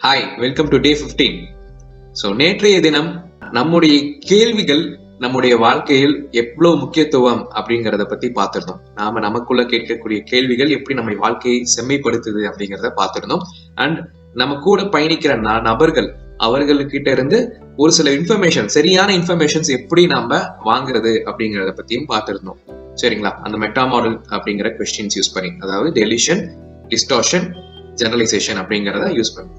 Hi, welcome to day 15. So நேற்றைய தினம் நம்முடைய கேள்விகள் நம்முடைய வாழ்க்கையில் எவ்வளவு முக்கியத்துவம் அப்படிங்கிறத பத்தி பார்த்திருந்தோம். நாம நமக்குள்ள கேட்கக்கூடிய கேள்விகள் எப்படி நம்ம வாழ்க்கையை செம்மைப்படுத்துது அப்படிங்கிறத பார்த்திருந்தோம். அண்ட் நம்ம கூட பயணிக்கிற நபர்கள் அவர்கள்கிட்ட இருந்து ஒரு சில இன்ஃபர்மேஷன், சரியான இன்ஃபர்மேஷன்ஸ் எப்படி நாம வாங்குறது அப்படிங்கிறத பத்தியும் பார்த்திருந்தோம். சரிங்களா? அந்த மெட்டா மாடல் அப்படிங்கிற கொஸ்டின்ஸ் யூஸ் பண்ணி, அதாவது டெலிஷன், டிஸ்டார்ஷன், ஜெனரலைசேஷன் அப்படிங்கிறத யூஸ் பண்ணி,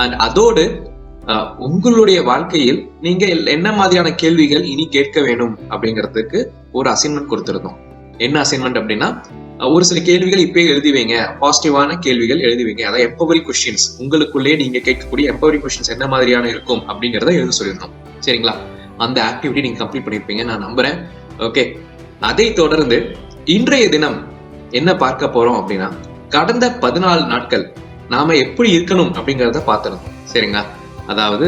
அண்ட் அதோடு உங்களுடைய வாழ்க்கையில் நீங்க என்ன மாதிரியான கேள்விகள் இனி கேட்க வேணும் அப்படிங்கிறதுக்கு ஒரு அசைன்மெண்ட் கொடுத்திருந்தோம். என்ன அசைன்மெண்ட் அப்படின்னா, ஒரு சில கேள்விகள் இப்பயே எழுதி வைங்க, பாசிட்டிவான கேள்விகள் எழுதி வைங்க. அதாவது எம்பவரிங் கொஸ்டின்ஸ், உங்களுக்குள்ளே நீங்க கேட்கக்கூடிய எம்பவரிங் கொஸ்டின்ஸ் என்ன மாதிரியான இருக்கும் அப்படிங்கிறத எழுத சொல்லியிருந்தோம். சரிங்களா? அந்த ஆக்டிவிட்டி நீங்க கம்ப்ளீட் பண்ணிருப்பீங்க நான் நம்புறேன். ஓகே, அதை தொடர்ந்து இன்றைய தினம் என்ன பார்க்க போறோம் அப்படின்னா, கடந்த 14 நாட்கள் நாம எப்படி இருக்கணும் அப்படிங்கிறத பார்த்துருந்தோம். சரிங்களா? அதாவது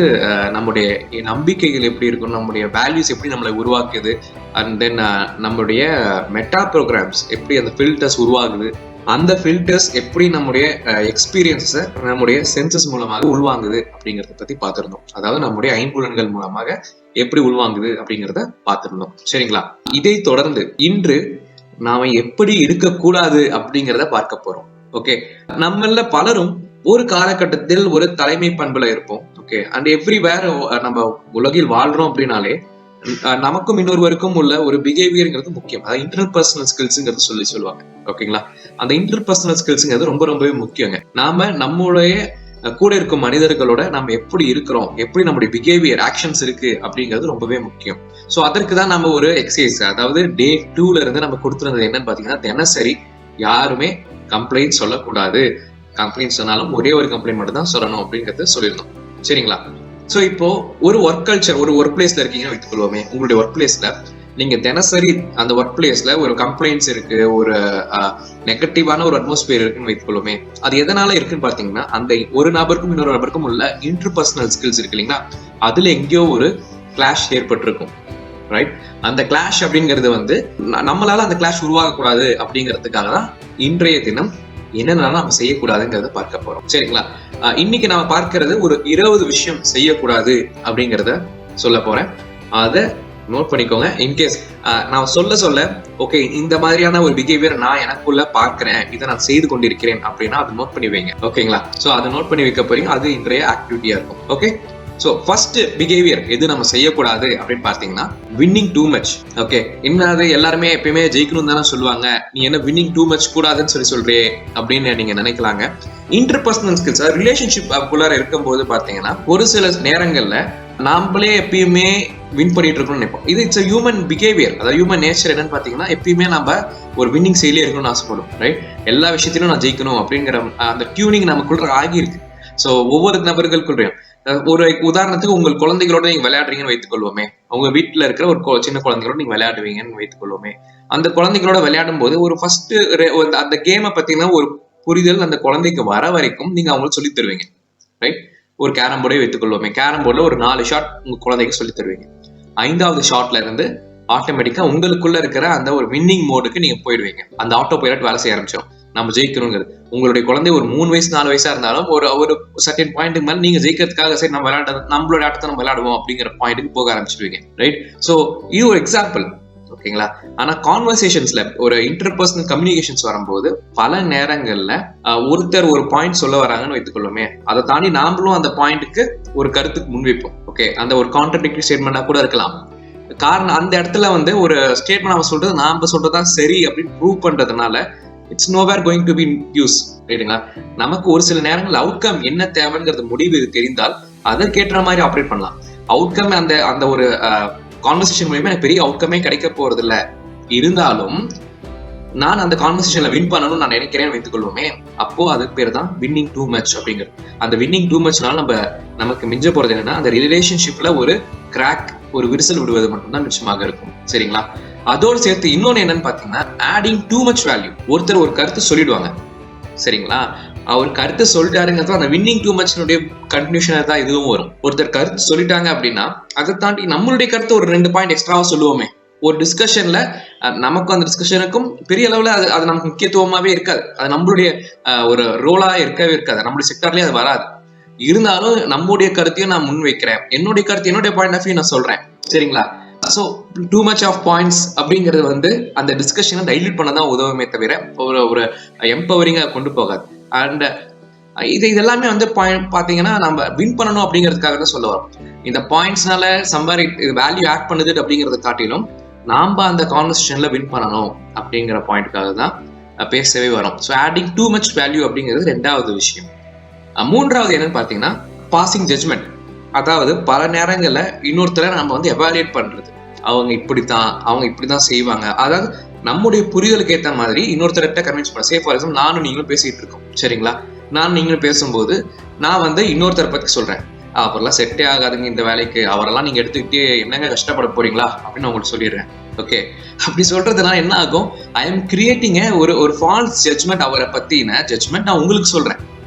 நம்முடைய நம்பிக்கைகள் எப்படி இருக்கும், நம்முடைய வேல்யூஸ் எப்படி நம்மளை உருவாக்குது, அண்ட் தென் நம்முடைய மெட்டா ப்ரோக்ராம்ஸ் எப்படி அந்த ஃபில்டர்ஸ் உருவாகுது, அந்த ஃபில்டர்ஸ் எப்படி நம்முடைய எக்ஸ்பீரியன்ஸை நம்முடைய சென்சஸ் மூலமாக உள்வாங்குது அப்படிங்கிறத பத்தி பார்த்திருந்தோம். அதாவது நம்முடைய ஐம்புலன்கள் மூலமாக எப்படி உள்வாங்குது அப்படிங்கிறத பார்த்திருந்தோம். சரிங்களா? இதை தொடர்ந்து இன்று நாம எப்படி இருக்கக்கூடாது அப்படிங்கிறத பார்க்க போறோம். ஓகே, நம்மள பலரும் ஒரு காலகட்டத்தில் ஒரு தலைமை பண்புல இருப்போம். ஓகே, அண்ட் எவ்ரிவேர் நம்ம உலகில் வாழ்றோம் அப்படின்னாலே நமக்கும் இன்னொருவருக்கும் உள்ள ஒரு பிஹேவியர்ங்கிறது முக்கியம். அதாவது இன்டர்பர்சனல் ஸ்கில்ஸ்ங்கிறது சொல்லுவாங்க. ஓகேங்களா? அந்த இன்டர்பர்சனல் ஸ்கில்ஸ்ங்கிறது ரொம்ப ரொம்பவே முக்கியங்க. நாம நம்மளுடைய கூட இருக்கும் மனிதர்களோட நம்ம எப்படி இருக்கிறோம், எப்படி நம்முடைய பிஹேவியர் ஆக்ஷன்ஸ் இருக்கு அப்படிங்கிறது ரொம்பவே முக்கியம். ஸோ அதற்கு தான் நம்ம ஒரு எக்ஸசைஸ், அதாவது டே 2ல இருந்து நம்ம கொடுத்துருந்தது என்னன்னு பாத்தீங்கன்னா, தினசரி யாருமே கம்ப்ளைண்ட் சொல்லக்கூடாது, கம்ப்ளைண்ட் சொன்னாலும் ஒரே ஒரு கம்ப்ளைண்ட் மட்டும் தான் சொல்லணும் அப்படிங்கறத சொல்லியிருந்தோம். சரிங்களா? சோ இப்போ ஒரு ஒர்க் கல்ச்சர், ஒரு ஒர்க் பிளேஸ்ல இருக்கீங்கன்னு வைத்துக்கொள்வோமே. உங்களுடைய ஒர்க் பிளேஸ்ல நீங்க தினசரி அந்த ஒர்க் பிளேஸ்ல ஒரு கம்ப்ளைண்ட்ஸ் இருக்கு, ஒரு நெகட்டிவான ஒரு அட்மாஸ்பியர் இருக்குன்னு வைத்துக்கொள்வோமே. அது எதனால இருக்குன்னு பாத்தீங்கன்னா, அந்த ஒரு நபருக்கும் இன்னொரு நபருக்கும் உள்ள இன்டர்பர்சனல் ஸ்கில்ஸ் இருக்கு இல்லைங்களா, அதுல எங்கேயோ ஒரு கிளாஷ் ஏற்பட்டிருக்கும். ரைட்? அந்த கிளாஷ் அப்படிங்கிறது நம்மளால அந்த கிளாஷ் உருவாகக்கூடாது அப்படிங்கிறதுக்காக தான் இன்றைய தினம் என்னென்ன நம்ம செய்யக்கூடாதுங்கிறத பார்க்க போறோம். சரிங்களா? இன்னைக்கு நாம பார்க்கிறது ஒரு 20 விஷயம் செய்யக்கூடாது அப்படிங்கிறத சொல்ல போறேன். அதை நோட் பண்ணிக்கோங்க. இன்கேஸ் நான் சொல்ல ஓகே, இந்த மாதிரியான ஒரு பிஹேவியர் நான் எனக்குள்ள பார்க்கிறேன், இதை நான் செய்து கொண்டிருக்கிறேன் அப்படின்னா அதை நோட் பண்ணி வைங்க. ஓகேங்களா? சோ அதை நோட் பண்ணி வைக்க போறீங்க. அது இன்றைய ஆக்டிவிட்டியா இருக்கும். ஓகே, ஸோ ஃபர்ஸ்ட் பிஹேவியர் எது நம்ம செய்யக்கூடாது அப்படின்னு பார்த்தீங்கன்னா, வின்னிங் டூ மச். ஓகே, என்னது எல்லாருமே எப்பயுமே ஜெயிக்கணும் தானே சொல்லுவாங்க, நீ என்ன வின்னிங் டூ மச் கூடாதுன்னு சொல்றியே அப்படின்னு நீங்க நினைக்கலாங்க. இன்டர்பர்சனல் ஸ்கில்ஸ், ரிலேஷன்ஷிப் குள்ளார இருக்கும்போது பார்த்தீங்கன்னா, ஒரு சில நேரங்கள்ல நாமளே எப்பயுமே வின் பண்ணிட்டு இருக்கணும்னு நினைப்போம். இது இட்ஸ் ஹியூமன் பிஹேவியர். அதாவது ஹியூமன் நேச்சர் என்னன்னு பார்த்தீங்கன்னா, எப்பயுமே நம்ம ஒரு வின்னிங் செயலே இருக்கணும்னு ஆசைப்படுவோம். ரைட்? எல்லா விஷயத்திலும் நான் ஜெயிக்கணும் அப்படிங்கிற அந்த டியூனிங் நமக்குள்ள ஆகியிருக்கு. ஸோ ஒவ்வொரு நபர்களுக்குள்ளையும், ஒரு உதாரணத்துக்கு உங்கள் குழந்தைகளோட நீங்க விளையாடுறீங்கன்னு வைத்துக்கொள்வோமே. உங்க வீட்டுல இருக்கிற ஒரு சின்ன குழந்தைகளோட நீங்க விளையாடுவீங்கன்னு வைத்துக்கொள்வோமே. அந்த குழந்தைகளோட விளையாடும் போது ஒரு ஃபர்ஸ்ட் அந்த கேமை பத்தினா ஒரு புரிதல் அந்த குழந்தைக்கு வர வரைக்கும் நீங்க அவங்களுக்கு சொல்லி தருவீங்க. ரைட்? ஒரு கேரம் போர்டே வைத்துக்கொள்வோமே. கேரம் போர்ட்ல ஒரு 4 ஷாட் உங்க குழந்தைக்கு சொல்லி தருவீங்க. 5வது ஷாட்ல இருந்து ஆட்டோமேட்டிக்கா உங்களுக்குள்ள இருக்கிற அந்த ஒரு வின்னிங் மோடுக்கு நீங்க போயிடுவீங்க. அந்த ஆட்டோ பைலட் வேலை செய்ய ஆரம்பிச்சோம். நம்ம ஜெயிக்கணுங்கிறது. உங்களுடைய குழந்தை ஒரு 3 வயசு 4 வயசா இருந்தாலும் ஒரு சர்டன் பாயிண்ட்டுக்கு மேல நீங்க ஜெயிக்கிறதுக்காக சரி நம்ம நம்மளோட ஆட்டத்தை நம்ம விளையாடுவோம் அப்படிங்கிற பாயிண்ட்டுக்கு போக ஆரம்பிச்சிடுவீங்க. ரைட்? சோ இது ஒரு எக்ஸாம்பிள். ஓகேங்களா? ஆனா கான்வர்சேஷன்ஸ்ல, ஒரு இன்டர்பர்சனல் கம்யூனிகேஷன்ஸ் வரும்போது பல நேரங்கள்ல ஒருத்தர் ஒரு பாயிண்ட் சொல்ல வராங்கன்னு வைத்துக்கொள்ளுமே, அதை தாண்டி நாமளும் அந்த பாயிண்ட்டுக்கு ஒரு கருத்துக்கு முன்வைப்போம். ஓகே, அந்த ஒரு கான்ட்ரடிக்டரி ஸ்டேட்மெண்டா கூட இருக்கலாம். காரணம் அந்த இடத்துல ஒரு ஸ்டேட்மெண்ட் அவன் சொல்றது நாம சொல்றதா சரி அப்படின்னு ப்ரூவ் பண்றதுனால it's nowhere going to be use. ரைட்டுங்களா? நமக்கு ஒரு சில நேரங்கள் அவுட்கம் என்ன தேவைங்கிறது முடிவு தெரிந்தால் அதற்கேற்ற மாதிரி ஆப்ரேட் பண்ணலாம். அவுட்கம் அந்த ஒரு கான்வர்சேஷன் மூலமா எனக்கு பெரிய அவுட்கமே கிடைக்க போறது இல்லை, இருந்தாலும் நான் அந்த கான்வர்சேஷன்ல வின் பண்ணணும்னு நான் நினைக்கிறேன்னு வைத்துக்கொள்வோமே, அப்போ அதுக்கு பேர் தான் வின்னிங் டூ மச் அப்படிங்கிறது. அந்த வின்னிங் டூ மச்னால நமக்கு மிஞ்ச போறது என்னன்னா, அந்த ரிலேஷன்ஷிப்ல ஒரு கிராக், ஒரு விரிசல் விடுவது மட்டும்தான் மிச்சமாக இருக்கும். சரிங்களா? அதோடு சேர்த்து இன்னொன்னு என்னன்னு பாத்தீங்கன்னா, ஆடிங் டூ மச் வேல்யூ. ஒருத்தர் ஒரு கருத்து சொல்லிடுவாங்க. சரிங்களா? அவர் கருத்து சொல்லிட்டாருங்கிறது அந்த வின்னிங் டூ மச்னுடைய கன்க்ளூஷனா தான் இதுவும் வரும். ஒருத்தர் கருத்து சொல்லிட்டாங்க அப்படின்னா அதை தாண்டி நம்மளுடைய கருத்து ஒரு 2 பாயிண்ட் எக்ஸ்ட்ராவா சொல்லுவோமே. ஒரு டிஸ்கஷன்ல நமக்கும் அந்த டிஸ்கஷனுக்கும் பெரிய அளவுல அது நமக்கு முக்கியத்துவமாவே இருக்காது. அது நம்மளுடைய ஒரு ரோலா இருக்கவே இருக்காது. நம்மளுடைய செக்டார்லயே அது வராது. இருந்தாலும் நம்முடைய கருத்தையும் நான் முன் வைக்கிறேன், என்னுடைய கருத்து என்னுடைய பாயிண்ட் ஆஃப் வியூ நான் சொல்றேன். சரிங்களா? So too much of points அப்படிங்கிறது வந்து அந்த டிஸ்கஷனை டைல்யூட் பண்ண தான் உதவுமே தவிர ஒரு எம்பவரிங்கா கொண்டு போகாது. அண்ட் இதெல்லாமே வந்து பாத்தீங்கன்னா நம்ம வின் பண்ணணும் அப்படிங்கிறதுக்காக தான் சொல்ல வரோம். இந்த பாயிண்ட்ஸ்னால வேல்யூ ஆட் பண்ணுது அப்படிங்கறத காட்டிலும் நாம அந்த கான்வர்சேஷன்ல வின் பண்ணணும் அப்படிங்கிற பாயிண்ட்காக தான் பேசவே வரும். So adding too much value அப்படிங்கிறது ரெண்டாவது விஷயம். மூன்றாவது என்னன்னு பாத்தீங்கன்னா பாசிங் ஜட்ஜ்மெண்ட். அதாவது பல நேரங்கள்ல இன்னொருத்தரை நம்ம வந்து எவாலுவேட் பண்றது, அவங்க இப்படிதான் செய்வாங்க. அதாவது நம்முடைய புரிதலுக்கு ஏற்ற மாதிரி இன்னொருத்தர்கிட்ட கன்வின்ஸ் பண்ண. ஃபார் எக்ஸாம்பிள் நானும் நீங்களும் பேசிட்டு இருக்கோம், சரிங்களா? நான் நீங்களும் பேசும்போது நான் வந்து இன்னொருத்தரை பத்தி சொல்றேன், அவரெல்லாம் செட்டே ஆகாதுங்க இந்த வேலைக்கு, அவரெல்லாம் நீங்க எடுத்துக்கிட்டே என்னங்க கஷ்டப்பட போறீங்களா அப்படின்னு உங்களுக்கு சொல்லிடுறேன். ஓகே, அப்படி சொல்றதுனால என்ன ஆகும்? ஐ எம் கிரியேட்டிங் ஒரு ஃபால்ஸ் ஜட்ஜ்மெண்ட். அவரை பத்தின ஜட்ஜ்மெண்ட் நான் உங்களுக்கு சொல்றேன்.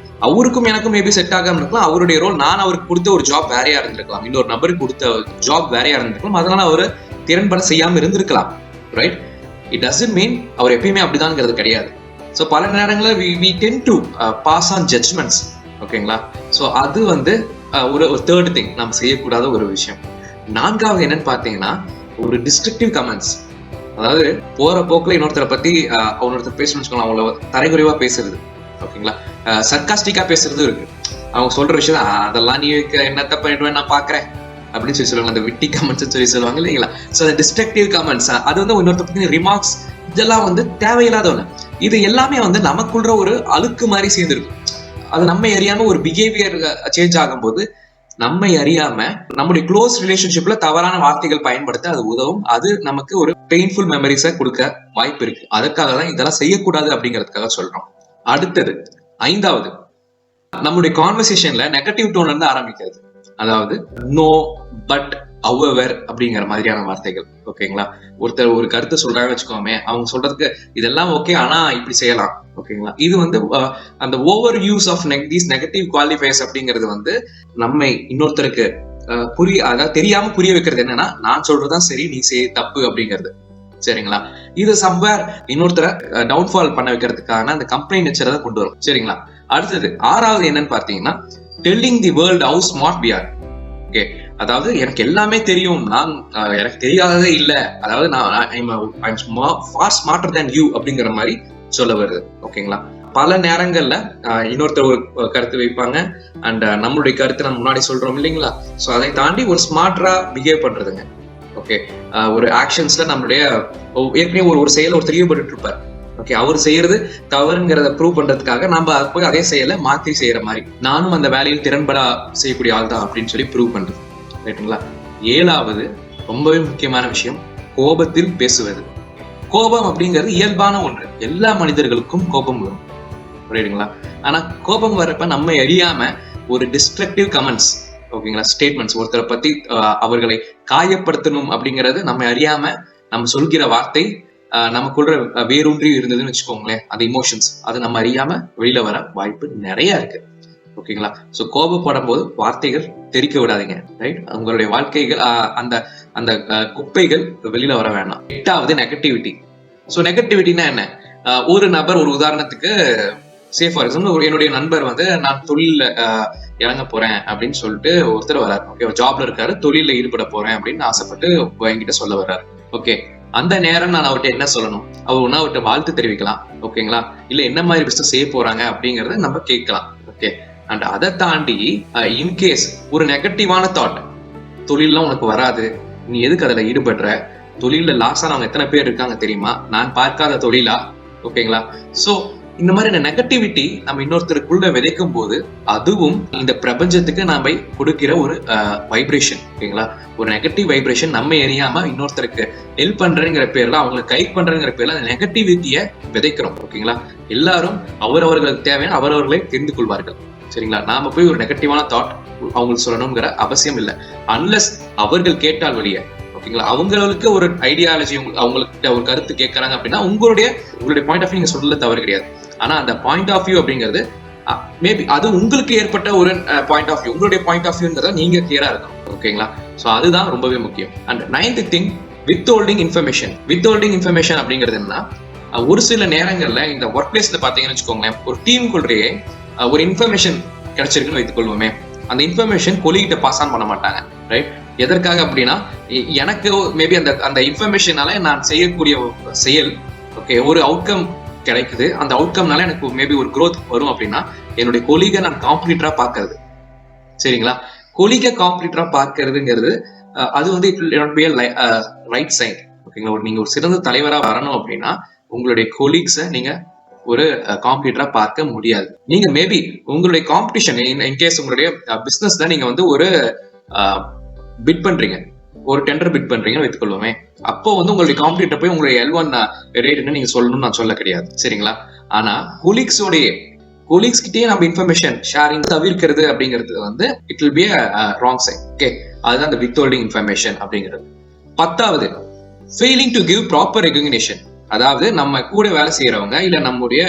அவருக்கும் எனக்கும் மேபி செட் ஆகாம இருக்கலாம். அவருடைய ரோல், நான் அவருக்கு கொடுத்த ஒரு ஜாப் வேறையா இருந்திருக்கலாம், இன்னொரு நபருக்கு கொடுத்த ஜாப் வேறையா இருந்திருக்கலாம், அதனால அவர் திறன்பட செய்யாம இருந்திருக்கலாம். ரைட்? இட் டசன்ட் மீன் அவர் எப்பயுமே அப்படிதான்ங்கிறது கிடையாது. ஸோ பல நேரங்களில் we tend to pass on judgments. ஓகேங்களா? ஸோ அது வந்து ஒரு தேர்ட் திங் நம்ம செய்யக்கூடாத ஒரு விஷயம். நான்காவது என்னன்னு பார்த்தீங்கன்னா ஒரு டிஸ்ட்ரக்டிவ் கமெண்ட்ஸ். அதாவது போற போக்குல இன்னொருத்தரை பத்தி இன்னொருத்தர் பேசணும்னு வச்சுக்கோங்க, அவங்கள தரைக்குறைவா பேசுறது, ஓகேங்களா, சர்காஸ்டிக்கா பேசுறதும் இருக்கு. அவங்க சொல்ற விஷயம் அதெல்லாம் நீ என்னத்த பண்ணிடுவேன் நான் பாக்குறேன் அப்படின்னு சொல்லி சொல்லுவாங்க, அந்த விட்டி கமெண்ட்ஸ் சொல்லி சொல்லுவாங்க இல்லைங்களா? ஸோ அந்த டிஸ்ட்ரக்டிவ் கமெண்ட்ஸ், அது வந்து இன்னொருத்த பத்தி ரிமார்க்ஸ், இதெல்லாம் வந்து தேவையில்லாத ஒண்ணு. இது எல்லாமே வந்து நமக்குள்ள ஒரு அழுக்கு மாதிரி சேர்ந்துருக்கும். அது நம்ம அறியாம ஒரு பிஹேவியர் சேஞ்ச் ஆகும்போது நம்ம அறியாம நம்முடைய க்ளோஸ் ரிலேஷன்ஷிப்ல தவறான வார்த்தைகள் பயன்படுத்த அது உதவும். அது நமக்கு ஒரு பெயின்ஃபுல் மெமரிஸை கொடுக்க வாய்ப்பு இருக்கு. அதுக்காக தான் இதெல்லாம் செய்யக்கூடாது அப்படிங்கிறதுக்காக சொல்றோம். அடுத்தது 5வது, நம்முடைய கான்வர்சேஷன்ல நெகட்டிவ் டோன்ல இருந்து ஆரம்பிக்கிறது. அதாவது நோ, பட், however அப்படிங்கிற மாதிரியான வார்த்தைகள். ஓகேங்களா? ஒருத்தர் ஒரு கருத்தை சொல்றாங்க வச்சுக்கோமே, அவங்க சொல்றதுக்கு இதெல்லாம் ஓகே ஆனா இப்படி செய்யலாம். ஓகேங்களா? இது வந்து அந்த over use of these negative qualifiers அப்படிங்கிறது வந்து நம்மை இன்னொருத்தருக்கு அதாவது தெரியாம புரிய வைக்கிறது. என்னன்னா நான் சொல்றதுதான் சரி, நீ தப்பு அப்படிங்கிறது. சரிங்களா? இது சம்வேர் இன்னொருத்தரை டவுன்ஃபால் பண்ண வைக்கிறதுக்கான அந்த கம்ப்ளைண்ட் நேச்சரை கொண்டு வரும். சரிங்களா? அடுத்தது 6வது என்னன்னு பார்த்தீங்கன்னா telling the world how smart we are. Okay, அதாவது எனக்கு எல்லாமே தெரியும், எனக்கு தெரியாததே இல்லை, அதாவது ஃபார் ஸ்மார்ட்டர் தேன் யூ அப்படிங்கிற மாதிரி சொல்ல வருது. ஓகேங்களா? பல நேரங்கள்ல இன்னொருத்தர் ஒரு கருத்து வைப்பாங்க அண்ட் நம்மளுடைய கருத்து நம்ம முன்னாடி சொல்றோம் இல்லைங்களா? ஸோ அதை தாண்டி ஒரு ஸ்மார்ட்டரா பிஹேவ் பண்றதுங்க. ஓகே, ஒரு ஆக்ஷன்ஸ்ல நம்மளுடைய ஏற்கனவே ஒரு செயலை ஒருத்தர் ஈடுபட்டு இருப்பார். ஓகே, அவர் செய்யறது தவறுங்கிறத ப்ரூவ் பண்றதுக்காக நம்ம போய் அதே செயலை மாற்றி செய்யற மாதிரி, நானும் அந்த வேலையில் திறன்பட செய்யக்கூடிய ஆள் தான் அப்படின்னு சொல்லி ப்ரூவ் பண்றது. ரைட்டுங்களா? 7வது ரொம்பவே முக்கியமான விஷயம், கோபத்தில் பேசுவது. கோபம் அப்படிங்கிறது இயல்பான ஒன்று, எல்லா மனிதர்களுக்கும் கோபம் வரும். ரைட்டுங்களா? ஆனா கோபம் வரப்ப நம்ம அறியாம ஒரு டிஸ்ட்ரக்டிவ் கமெண்ட்ஸ், ஓகேங்களா, ஸ்டேட்மெண்ட்ஸ், ஒருத்தரை பத்தி அவர்களை காயப்படுத்தணும் அப்படிங்கிறது நம்ம அறியாம நம்ம சொல்கிற வார்த்தை நமக்குள்ள வேரூன்றி இருந்ததுன்னு வச்சுக்கோங்களேன், அந்த இமோஷன்ஸ் அது நம்ம அறியாம வெளியில வர வாய்ப்பு நிறைய இருக்கு. ஓகேங்களா? ஸோ கோபப்படும் போது வார்த்தைகள் தெரிக்க விடாதீங்க. ரைட்? உங்களுடைய வாழ்க்கைகள் அந்த அந்த குப்பைகள் வெளியில வர வேண்டாம். 8வது நெகட்டிவிட்டி. ஸோ நெகட்டிவிட்டினா என்ன? ஒரு நபர், ஒரு உதாரணத்துக்கு ஃபார் எக்ஸாம்பிள் என்னுடைய நண்பர் வந்து நான் தொழில இறங்க போறேன் அப்படின்னு சொல்லிட்டு ஒருத்தர் வர்றாரு. ஓகே, ஜாப்ல இருக்காரு, தொழில ஈடுபட போறேன் அப்படின்னு ஆசைப்பட்டு என்கிட்ட சொல்ல வர்றாரு. ஓகே, அந்த நேரம் நான் அவர்கிட்ட என்ன சொல்லணும்? அவர் அவர்கிட்ட வாழ்த்து தெரிவிக்கலாம். ஓகேங்களா? இல்ல என்ன மாதிரி பிசினஸ் செய்ய போறாங்க அப்படிங்கறத நம்ம கேட்கலாம். ஓகே, அண்ட் அதை தாண்டி இன்கேஸ் ஒரு நெகட்டிவான தாட், தொழில்லாம் உனக்கு வராது, நீ எதுக்கு அதுல ஈடுபடுற, தொழில லாஸ் ஆனவங்க எத்தனை பேர் இருக்காங்க தெரியுமா, நான் பார்க்காத தொழிலா, ஓகேங்களா? சோ இந்த மாதிரி நெகட்டிவிட்டி நம்ம இன்னொருத்தருக்குள்ள விதைக்கும் போது அதுவும் இந்த பிரபஞ்சத்துக்கு நாம கொடுக்கிற ஒரு வைப்ரேஷன். ஓகேங்களா? ஒரு நெகட்டிவ் வைப்ரேஷன் நம்ம எரியாம இன்னொருத்தருக்கு ஹெல்ப் பண்றேங்கிற பேர்ல, அவங்களுக்கு கைட் பண்றேங்கிற பேர்ல அந்த நெகட்டிவிட்டியை விதைக்கிறோம். ஓகேங்களா? எல்லாரும் அவரவர்களுக்கு தேவையான அவரவர்களை தெரிந்து கொள்வார்கள். சரிங்களா? நாம போய் ஒரு நெகட்டிவான தாட் அவங்களுக்கு சொல்லணுங்கிற அவசியம் இல்லை, அன்லஸ் அவர்கள் கேட்டால் வழிய. ஓகேங்களா? அவங்களுக்கு ஒரு ஐடியாலஜி, அவங்களுக்கு ஒரு கருத்து கேட்கறாங்க அப்படின்னா உங்களுடைய பாயிண்ட் ஆஃப் வியூ நீங்க சொல்றது தவறு கிடையாது. ஆனா அந்த பாயிண்ட் ஆஃப் வியூ அப்படிங்கிறது மேபி அது உங்களுக்கு ஏற்பட்ட ஒரு பாயிண்ட் ஆஃப் வியூ, உங்களுடைய பாயிண்ட் ஆஃப் வியூங்கிறத நீங்க கிளியரா இருக்கணும். ஓகேங்களா? ஸோ அதுதான் ரொம்பவே முக்கியம். And 9th thing, withholding information. Withholding information அப்படிங்கிறது என்ன? ஒரு சில நேரங்கள்ல இந்த ஒர்க் பிளேஸ்ல பாத்தீங்கன்னு வச்சுக்கோங்களேன், ஒரு டீமுக்குள்ளேயே ஒரு இன்ஃபர்மேஷன் கிடைச்சிருக்குன்னு வைத்துக் கொள்வோமே. அந்த இன்ஃபர்மேஷன் கொலிகிட்ட பாஸ் ஆன் பண்ண மாட்டாங்க, ரைட்? எதற்காக அப்படின்னா, எனக்கு மேபி அந்த இன்ஃபர்மேஷனால நான் செய்யக்கூடிய செயல், ஓகே, ஒரு அவுட்கம் கிடைக்குது. அந்த அவுட்கம்னால எனக்கு மேபி ஒரு growth வரும் அப்படின்னா என்னுடைய கொலிகை நான் காம்படிட்டரா பார்க்கறது, சரிங்களா? கொலிகை காம்படிட்டரா பார்க்கறதுங்கிறது அது வந்து it will not be a right sign, ஓகேங்களா? நீங்க ஒரு சிறந்த தலைவரா வரணும் அப்படின்னா உங்களுடைய கொலீக்ஸை நீங்க ஒரு காம்படிட்டரா பார்க்க முடியாது. நீங்க மேபி உங்களுடைய காம்படிஷன் இன்கேஸ் உங்களுடைய பிசினஸ்ல நீங்க வந்து ஒரு பிட் பண்றீங்க, ஒரு டெண்டர் பிட் பண்றீங்கன்னு வைத்துக்கொள்வோமே, அப்போ வந்து உங்களுடைய காம்படிட்டர் போய் உங்களுடைய L1 ரேட் என்ன நீங்க சொல்லணும்னு நான் சொல்ல கிடையாது, சரிங்களா? ஆனா கொலீக்ஸ் கிட்டே நம்ம இன்ஃபர்மேஷன் ஷேரிங் தவிர்க்கிறது அப்படிங்கிறது வந்து it will be wrong sign, okay? அதுதான் அந்த வித்ஹோல்டிங் இன்ஃபர்மேஷன் அப்படிங்கிறது. 10வது, failing to give proper recognition. அதாவது நம்ம கூட வேலை செய்யறவங்க இல்ல நம்முடைய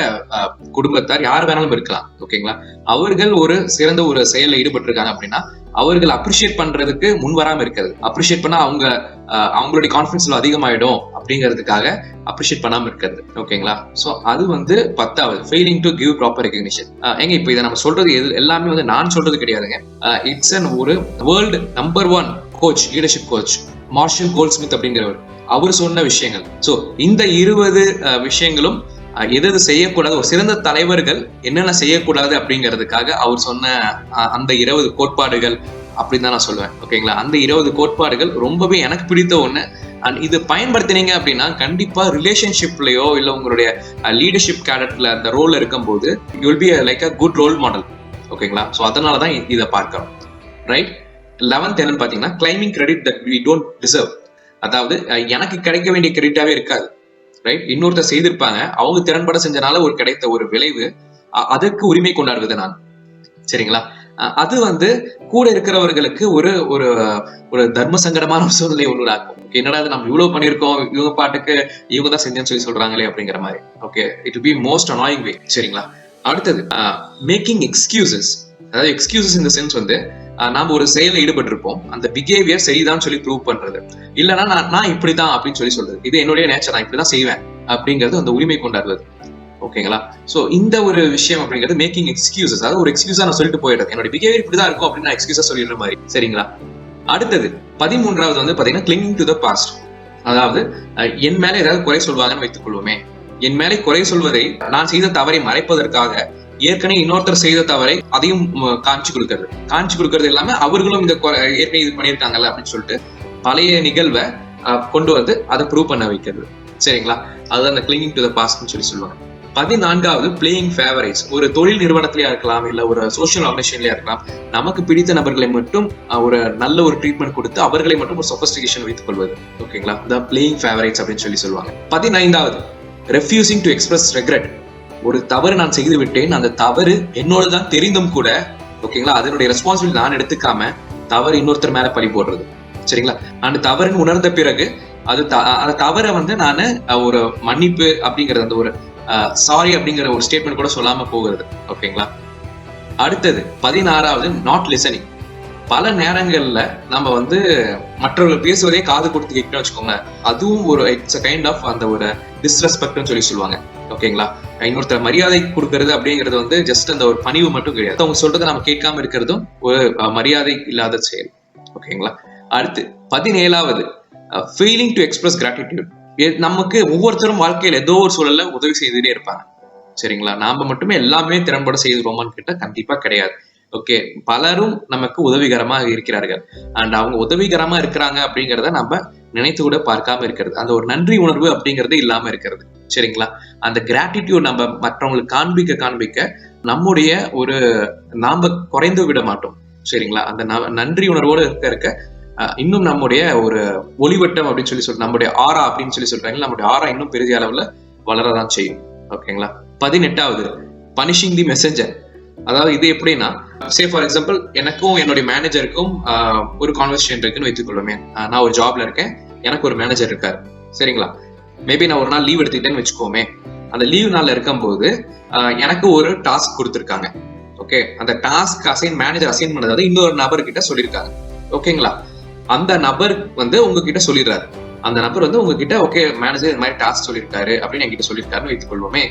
குடும்பத்தார் யார் வேணாலும் இருக்கலாம், ஓகேங்களா? அவர்கள் ஒரு சிறந்த ஒரு செயல்ல ஈடுபட்டிருக்காங்க அப்படின்னா அவர்கள் அப்ரிஷியேட் பண்றதுக்கு முன் வராம இருக்கிறது. அப்ரிஷியேட் பண்ணா அவங்களுடைய கான்ஃபிடன்ஸ் அதிகமாயிடும் அப்படிங்கிறதுக்காக அப்ரிஷியேட் பண்ணாம இருக்கிறது, ஓகேங்களா? சோ அது வந்து 10வது, failing to give proper recognition. இப்போ இதை நம்ம சொல்றது எல்லாமே வந்து நான் சொல்றது கிடையாதுங்க. இட்ஸ் ஒரு world number 1 coach, leadership coach Marshall Goldsmith அப்படிங்கிறவர், அவர் சொன்ன விஷயங்கள். சோ இந்த 20 விஷயங்களும் எது செய்யக்கூடாது, ஒரு சிறந்த தலைவர்கள் என்னென்ன செய்யக்கூடாது அப்படிங்கிறதுக்காக அவர் சொன்ன அந்த 20 கோட்பாடுகள் அப்படின்னு தான் நான் சொல்லுவேன், ஓகேங்களா? அந்த 20 கோட்பாடுகள் ரொம்பவே எனக்கு பிடித்த ஒண்ணு. அண்ட் இது பயன்படுத்தினீங்க அப்படின்னா கண்டிப்பா ரிலேஷன்ஷிப்லயோ இல்ல உங்களுடைய லீடர்ஷிப் கேடட்ல அந்த ரோல் இருக்கும்போது you will be like a good role model, ஓகேங்களா? சோ அதனாலதான் இதை பார்க்கிறோம், ரைட்? 11th என்னன்னு பாத்தீங்கன்னா claiming credit that we don't deserve. அதாவது எனக்கு கிடைக்க வேண்டிய கிரெடிட்டாவே இருக்காது, ரைட்? இன்னொருத்தர் செய்திருப்பாங்க, அவங்க திறன்பட செஞ்சனால ஒரு கிடைத்த ஒரு விளைவு, அதற்கு உரிமை கொண்டாடுவது நான், சரிங்களா? அது வந்து கூட இருக்கிறவர்களுக்கு ஒரு ஒரு ஒரு தர்ம சங்கடமான ஒரு சூழ்நிலை உருவாக்கும். என்னடா நம்ம இவ்வளவு பண்ணிருக்கோம், இவங்க பாட்டுக்கு இவங்க தான் செஞ்சேன்னு சொல்லி சொல்றாங்களே அப்படிங்கிற மாதிரி, okay? It will be most annoying way, சரிங்களா? அடுத்தது மேக்கிங் எக்ஸ்கியூசஸ். அதாவது எக்ஸ்கியூசஸ் இந்த சென்ஸ் வந்து நாம ஒரு செயல ஈடுபட்டிருப்போம், அந்த பிஹேவியர் சரிதான் சொல்லி ப்ரூவ் பண்றது, இல்லைன்னா நான் இப்படிதான் அப்படின்னு சொல்லி சொல்றது, இது என்னுடைய நேச்சர், நான் இப்படிதான் செய்வேன் அப்படிங்கிறது அந்த உரிமை கொண்டாடுறது, ஓகேங்களா? சோ இந்த ஒரு விஷயம் அப்படிங்கிறது மேக்கிங் எக்ஸ்கியூசஸ். அதாவது ஒரு எக்ஸ்கியூஸா நான் சொல்லிட்டு போயிடுறது, என்னோட பிஹேவியர் இப்படிதான் இருக்கும் அப்படின்னு நான் எக்ஸ்கியூஸா சொல்லிடுற மாதிரி, சரிங்களா? அடுத்தது 13வது வந்து பாத்தீங்கன்னா கிளிங்கிங் டு த பாஸ்ட். அதாவது என் மேல ஏதாவது குறை சொல்வாங்கன்னு வைத்துக் கொள்வோமே, என் மேலே குறை சொல்வதை, நான் செய்த தவறை மறைப்பதற்காக ஏற்கனவே இன்னொருத்தர் செய்த தவறை அதையும் காமிச்சு கொடுக்கறது இல்லாம அவர்களும் இந்த ஏற்கனவே இது பண்ணியிருக்காங்கல்ல அப்படின்னு சொல்லிட்டு பழைய நிகழ்வை கொண்டு வந்து அதை ப்ரூவ் பண்ண வைக்கிறது, சரிங்களா? அதுதான் அந்த கிளிங்கிங் டு த பாஸ்ட்னு சொல்லி சொல்லுவாங்க. 14வது பிளேயிங் ஃபேவரைட்ஸ். ஒரு தொழில் நிறுவனத்திலேயா இருக்கலாம், இல்ல ஒரு சோஷியல் ஆர்கனைசேஷன்லயா இருக்கலாம், நமக்கு பிடித்த நபர்களை மட்டும் ஒரு நல்ல ஒரு ட்ரீட்மெண்ட் கொடுத்து அவர்களை மட்டும் ஒரு சொஃபிஸ்டிகேஷன் வைத்துக் கொள்வது, ஓகேங்களா? த பிளேயிங் ஃபேவரைட்ஸ் அப்படின்னு சொல்லி சொல்லுவாங்க. 15வது ரெஃப்யூசிங் டு எக்ஸ்பிரஸ் ரெக்ரெட். ஒரு தவறு நான் செய்து விட்டேன், அந்த தவறு என்னோட தான் தெரிந்தும் கூட, ஓகேங்களா, அதனுடைய ரெஸ்பான்சிபிலிட்டி நான் எடுத்துக்காம தவறு இன்னொருத்தர் மேல பழி போடுறது, சரிங்களா? அந்த தவறுன்னு உணர்ந்த பிறகு அந்த தவறை வந்து நான் ஒரு மன்னிப்பு அப்படிங்கறது, அந்த ஒரு சாரி அப்படிங்கிற ஒரு ஸ்டேட்மெண்ட் கூட சொல்லாம போகிறது, ஓகேங்களா? அடுத்தது 16வது நாட் லிசனிங். பல நேரங்கள்ல நம்ம வந்து மற்றவர்கள் பேசுவதே காது கொடுத்து கேட்கணும்னு வச்சுக்கோங்க, அதுவும் ஒரு இட்ஸ் கைண்ட் ஆஃப் அந்த ஒரு டிஸ்ரெஸ்பெக்ட்னு சொல்லி சொல்லுவாங்க, ஓகேங்களா? இன்னொருத்தர் மரியாதை கொடுக்கறது அப்படிங்கிறது வந்து ஜஸ்ட் அந்த ஒரு பணிவு மட்டும் கிடையாது, அவங்க சொல்றதை நம்ம கேட்காம இருக்கிறதும் ஒரு மரியாதை இல்லாத செயல், ஓகேங்களா? அடுத்து 17வது ஃபெயிலிங் டு எக்ஸ்பிரஸ் கிராட்டிடியூட். நமக்கு ஒவ்வொருத்தரும் வாழ்க்கையில் ஏதோ ஒரு சூழல்ல உதவி செய்துட்டே இருப்பாங்க, சரிங்களா? நாம மட்டுமே எல்லாமே திறன்பட செய்துருவோமான்னு கேட்டா கண்டிப்பா கிடையாது, ஓகே? பலரும் நமக்கு உதவிகரமா இருக்கிறார்கள். அண்ட் அவங்க உதவிகரமா இருக்கிறாங்க அப்படிங்கிறத நம்ம நினைத்து கூட பார்க்காம இருக்கிறது, அந்த ஒரு நன்றி உணர்வு அப்படிங்கிறது இல்லாம இருக்கிறது, சரிங்களா? அந்த கிராட்டிடியூட் நம்ம மற்றவங்களுக்கு காண்பிக்க நம்முடைய ஒரு நாம குறைந்து விட மாட்டோம், சரிங்களா? அந்த நன்றி உணர்வோடு இருக்க இன்னும் நம்முடைய ஒரு ஒளிவட்டம் அப்படின்னு சொல்லி நம்முடைய ஆரா அப்படின்னு சொல்லி சொல்றாங்க, நம்முடைய ஆரா இன்னும் பெரிய அளவுல வளரதான் செய்யும், ஓகேங்களா? 18வது பனிஷிங் தி மெசஞ்சர். அதாவது இது எப்படின்னா, சே ஃபார் எக்ஸாம்பிள் எனக்கும் என்னுடைய மேனேஜருக்கும் ஒரு கான்வர்சேஷன் இருக்குன்னு வைத்துக்கொள்ளுமே. நான் ஒரு ஜாப்ல இருக்கேன், எனக்கு ஒரு மேனேஜர் இருக்காரு, சரிங்களா? மேபி நான் ஒரு நாள் லீவ் எடுத்துக்கிட்டேன்னு வச்சுக்கோமே. அந்த லீவ் நாள்ல இருக்கும்போது எனக்கு ஒரு டாஸ்க் கொடுத்துருக்காங்க, ஓகே? அந்த டாஸ்க் மேனேஜர் அசைன் பண்ணது இன்னொரு நபர்கிட்ட சொல்லியிருக்காங்க, ஓகேங்களா? அந்த நபர் வந்து உங்ககிட்ட சொல்லிடுறாரு, அந்த நபர் வந்து உங்ககிட்ட ஓகே மேனேஜர் இந்த மாதிரி டாஸ்க் சொல்லியிருக்காரு அப்படின்னு என்கிட்ட சொல்லியிருக்காருன்னு வைத்துக் கொள்வோமே.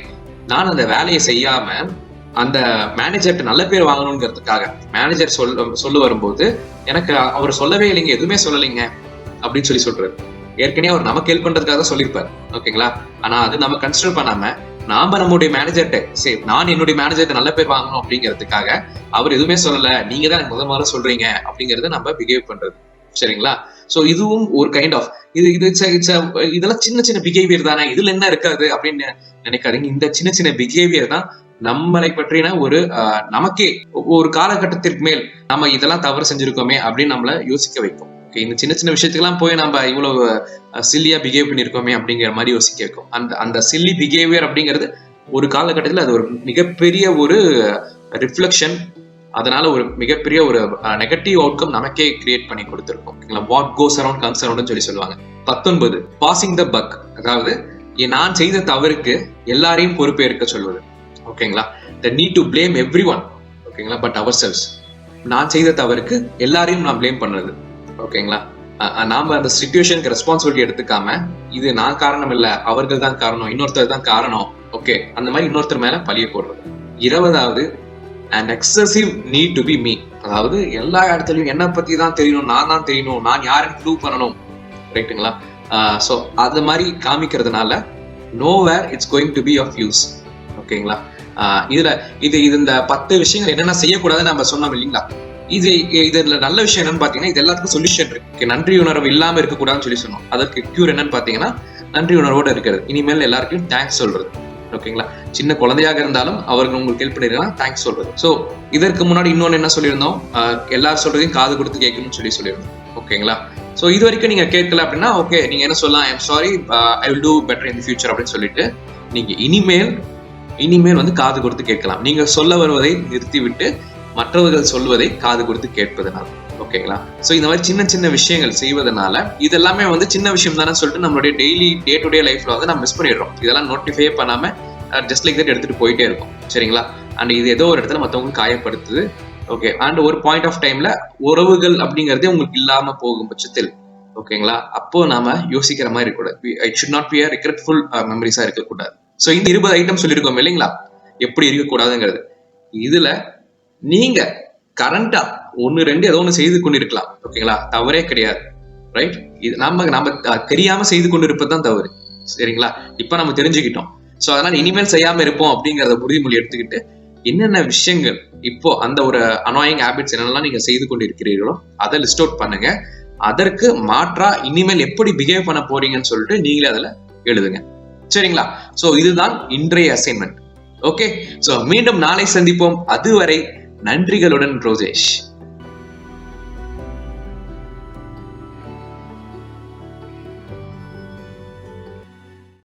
நான் அந்த வேலையை செய்யாம அந்த மேனேஜர்கிட்ட நல்ல பேர் வாங்கணுங்கிறதுக்காக மேனேஜர் சொல்ல வரும்போது எனக்கு அவர் சொல்லவே இல்லைங்க, எதுவுமே சொல்லலைங்க அப்படின்னு சொல்றாரு. ஏற்கனவே அவர் நமக்கு ஹெல்ப் பண்றதுக்காக தான் சொல்லியிருப்பாரு, ஓகேங்களா? ஆனா அது நம்ம கன்சிடர் பண்ணாம நாம நம்முடைய மேனேஜர்கிட்ட சரி நான் என்னுடைய மேனேஜர்கிட்ட நல்ல பேர் வாங்கணும் அப்படிங்கிறதுக்காக அவர் எதுவுமே சொல்லல, நீங்க தான் எனக்கு முதல்ல சொல்றீங்க அப்படிங்கறத நம்ம பிஹேவ் பண்றது. சரிங்களா? சோ இதுவும் ஒரு கைண்ட் ஆஃப் இதெல்லாம் சின்ன சின்ன பிஹேவியர் தானே, இதுல என்ன இருக்காது அப்படின்னு நினைக்காதீங்க. இந்த சின்ன சின்ன பிஹேவியர் தான் நம்மளை பற்றின ஒரு நமக்கே ஒரு காலகட்டத்திற்கு மேல் நம்ம இதெல்லாம் தவறு செஞ்சிருக்கோமே அப்படின்னு நம்மள யோசிக்க வைக்கும். இந்த சின்ன சின்ன விஷயத்துக்கெல்லாம் போய் நம்ம இவ்வளவு சில்லியா பிஹேவ் பண்ணிருக்கோமே அப்படிங்கிற மாதிரி யோசிக்க வைக்கும். அந்த சில்லி பிஹேவியர் அப்படிங்கிறது ஒரு காலகட்டத்தில் அது ஒரு மிகப்பெரிய ஒரு ரிஃப்ளெக்ஷன், அதனால ஒரு மிகப்பெரிய ஒரு நெகட்டிவ் அவுட்கம் நமக்கே கிரியேட் பண்ணி கொடுத்திருக்கும். What goes around comes around சொல்லுவாங்க. 19 பாசிங் த பக், அதாவது நான் செய்த தவறுக்கு எல்லாரையும் பொறுப்பேற்க சொல்வது. ஓகேங்களா? The need to blame every one, ஓகேங்களா, பட் அவர் செல்ஸ். நான் செய்த தவறுக்கு எல்லாரையும் நான் பிளேம் பண்றது. ஓகேங்களா? நாம அந்த சிச்சுவேஷனுக்கு ரெஸ்பான்சிபிலிட்டி எடுத்துக்காம இது நான் காரணம் இல்ல, அவர்கள் தான் காரணம், இன்னொருத்தர் தான் காரணம், ஓகே, அந்த மாதிரி இன்னொருத்தர் மேல பழிய போடுறது. 20வது an excessive need to be me, அதாவது எல்லா இடத்துலயும் என்ன பத்தி தான் தெரியணும், நான் தான் தெரியணும், நான் யாருன்னு ப்ரூவ் பண்ணணும், ரைட்டுங்களா? சோ அது மாதிரி காமிக்கிறதுனால nowhere it's going to be of use. ஓகேங்களா? இந்த 10 விஷயங்கள் என்னென்ன செய்யக்கூடாதுன்னு நம்ம சொன்னோம் இல்லைங்களா? இதுல நல்ல விஷயம் என்னன்னு பாத்தீங்கன்னா இது எல்லாத்துக்கும் சொல்யூஷன் இருக்கு. நன்றி உணர்வு இல்லாம இருக்கக்கூடாதுன்னு சொல்லி சொன்னோம். அதற்கு கியூர் என்னன்னு பாத்தீங்கன்னா நன்றி உணர்வோட இருக்கிறது. இனிமேல் எல்லாருக்கும் தேங்க்ஸ் சொல்றது. ஓகேங்களா? சின்ன குழந்தையாக இருந்தாலும் அவர்கள் உங்களுக்கு ஹெல்ப் பண்ணிருக்காங்க, தேங்க்ஸ் சொல்றது. சோ இதற்கு முன்னாடி இன்னொன்னு என்ன சொல்லியிருந்தோம், எல்லாரும் சொல்றதையும் காது கொடுத்து கேட்கணும்னு சொல்லியிருந்தோம். ஓகேங்களா? சோ இது வரைக்கும் நீங்க கேட்கல அப்படின்னா ஓகே, நீங்க என்ன சொல்லலாம், I am sorry, I will do better in the future அப்படின்னு சொல்லிட்டு நீங்க இனிமேல் வந்து காது கொடுத்து கேட்கலாம். நீங்க சொல்ல வருவதை நிறுத்திவிட்டு மற்றவர்கள் சொல்வதை காது கொடுத்து கேட்பதனால. ஓகேங்களா? சோ இந்த மாதிரி சின்ன சின்ன விஷயங்கள் செய்வதனால இதெல்லாமே வந்து சின்ன விஷயம் தானே சொல்லிட்டு நம்மளுடைய டெய்லி டே டு டே லைஃப்ல வந்து நம்ம மிஸ் பண்ணிடுறோம். இதெல்லாம் நோட்டிஃபை பண்ணாம ஜஸ்ட் லைக் தட் எடுத்துட்டு போயிட்டே இருக்கும். சரிங்களா? அண்ட் இது ஏதோ ஒரு இடத்துல மற்றவங்களுக்கு காயப்படுத்துது. ஓகே, அண்ட் ஒரு பாயிண்ட் ஆஃப் டைம்ல உறவுகள் அப்படிங்கறதே உங்களுக்கு இல்லாம போகும் பட்சத்தில், ஓகேங்களா, அப்போ நாம யோசிக்கிற மாதிரி இருக்கக்கூடாது. It should not be a regretful மெமரிஸா இருக்கக்கூடாது. சோ இந்த 20 ஐட்டம் சொல்லியிருக்கோம் இல்லைங்களா, எப்படி இருக்கக்கூடாதுங்கிறது. இதுல நீங்க கரண்டா 1-2 ஏதோ ஒண்ணு செய்து கொண்டிருக்கலாம். ஓகேங்களா? தவறே கிடையாது, ரைட்? இது நம்ம தெரியாம செய்து கொண்டிருப்பதுதான் தவறு. சரிங்களா? இப்ப நம்ம தெரிஞ்சுக்கிட்டோம். சோ அதனால இனிமேல் செய்யாம இருப்போம் அப்படிங்கறத உறுதிமொழி எடுத்துக்கிட்டு என்னென்ன விஷயங்கள் இப்போ அந்த ஒரு அனாயிங் ஹேபிட்ஸ் என்னெல்லாம் நீங்க செய்து கொண்டிருக்கிறீர்களோ அதை லிஸ்ட் அவுட் பண்ணுங்க. அதற்கு மாற்றா இனிமேல் எப்படி பிஹேவ் பண்ண போறீங்கன்னு சொல்லிட்டு நீங்களே அதுல எழுதுங்க. சரிங்களா? சோ இதுதான் இன்றைய அசைன்மெண்ட். ஓகே, சோ மீண்டும் நாளை சந்திப்போம். அதுவரை நன்றிகளுடன் ரோஜேஷ்.